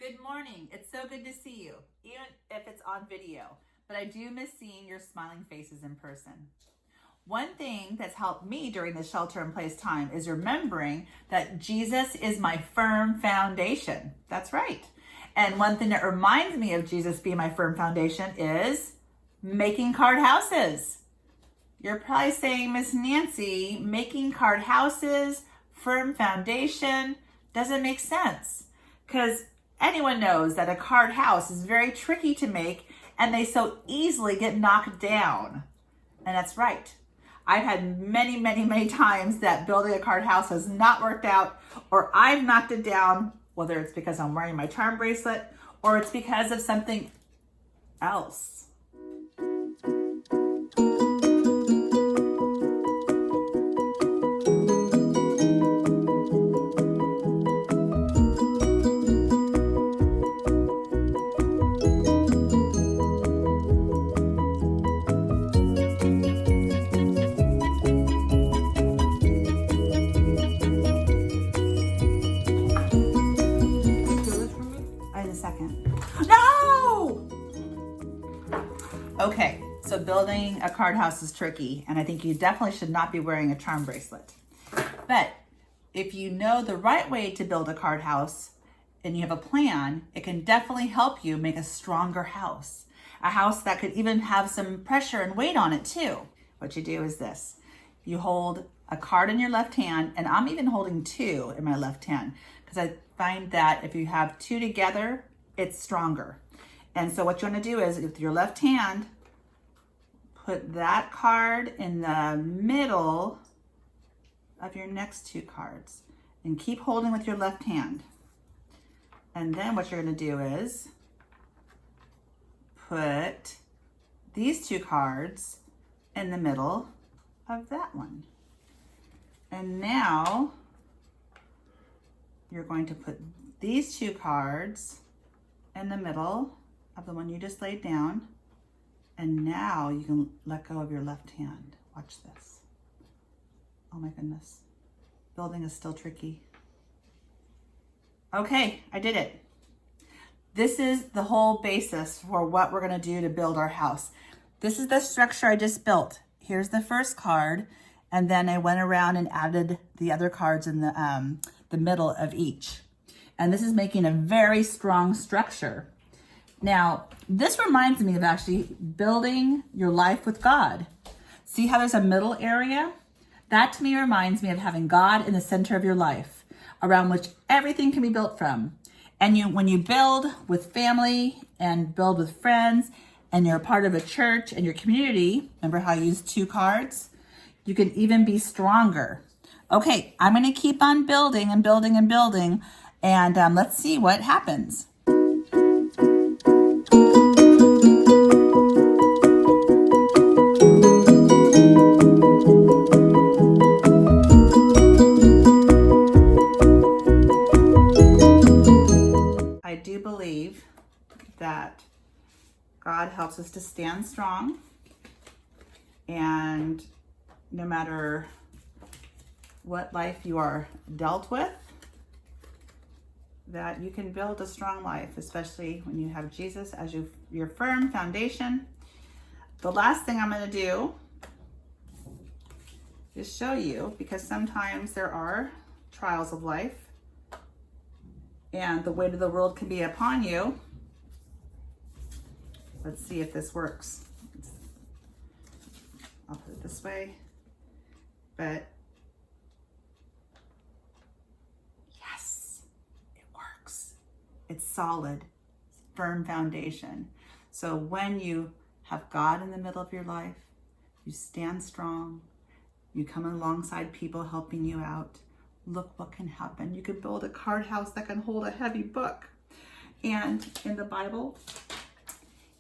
Good morning. It's so good to see you, even if it's on video, but I do miss seeing your smiling faces in person. One thing that's helped me during the shelter-in-place time is remembering that Jesus is my firm foundation. That's right. And one thing that reminds me of Jesus being my firm foundation is making card houses. You're probably saying, Miss Nancy, making card houses, firm foundation, doesn't make sense. Because anyone knows that a card house is very tricky to make and they so easily get knocked down. And that's right. I've had many times that building a card house has not worked out, or I've knocked it down, whether it's because I'm wearing my charm bracelet or it's because of something else. No! Okay, so building a card house is tricky, and I think you definitely should not be wearing a charm bracelet. But if you know the right way to build a card house and you have a plan, it can definitely help you make a stronger house. A house that could even have some pressure and weight on it too. What you do is this. You hold a card in your left hand, and I'm even holding two in my left hand because I find that if you have two together, it's stronger. And so what you want to do is with your left hand, put that card in the middle of your next two cards and keep holding with your left hand. And then what you're going to do is put these two cards in the middle of that one. And now you're going to put these two cards in the middle of the one you just laid down. And now you can let go of your left hand. Watch this. Oh my goodness. Building is still tricky. Okay, I did it. This is the whole basis for what we're gonna do to build our house. This is the structure I just built. Here's the first card, and then I went around and added the other cards in the middle of each. And this is making a very strong structure. Now, this reminds me of actually building your life with God. See how there's a middle area? That to me reminds me of having God in the center of your life, around which everything can be built from. And when you build with family and build with friends, and you're a part of a church and your community, remember how I used two cards? You can even be stronger. Okay, I'm gonna keep on building and building and building. And let's see what happens. I do believe that God helps us to stand strong, and no matter what life you are dealt with, that you can build a strong life, especially when you have Jesus as your firm foundation. The last thing I'm going to do is show you, because sometimes there are trials of life and the weight of the world can be upon you. Let's see if this works. I'll put it this way, but it's solid, firm foundation. So when you have God in the middle of your life, you stand strong, you come alongside people helping you out, look what can happen. You could build a card house that can hold a heavy book. And in the Bible,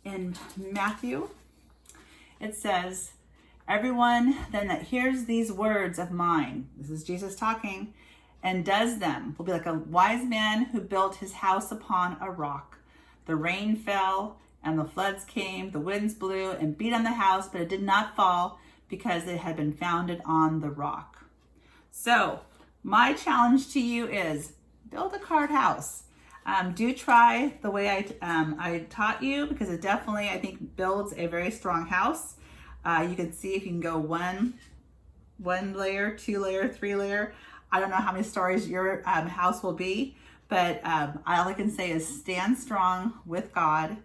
in Matthew, it says, everyone then that hears these words of mine, this is Jesus talking, and does them will be like a wise man who built his house upon a rock. The rain fell and the floods came, the winds blew and beat on the house, but it did not fall because it had been founded on the rock. So my challenge to you is build a card house. Do try the way I taught you, because it definitely, I think, builds a very strong house. You can see if you can go one layer, 2 layer, 3 layer. I don't know how many stories your house will be, but all I can say is stand strong with God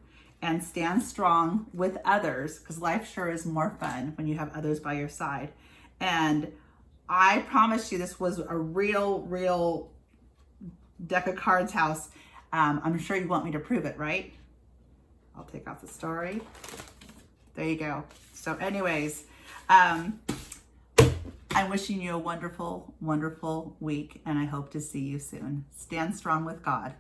and stand strong with others, because life sure is more fun when you have others by your side. And I promise you, this was a real deck of cards house. I'm sure you want me to prove it, right? I'll take out the story. There you go. So anyways, I'm wishing you a wonderful week, and I hope to see you soon. Stand strong with God.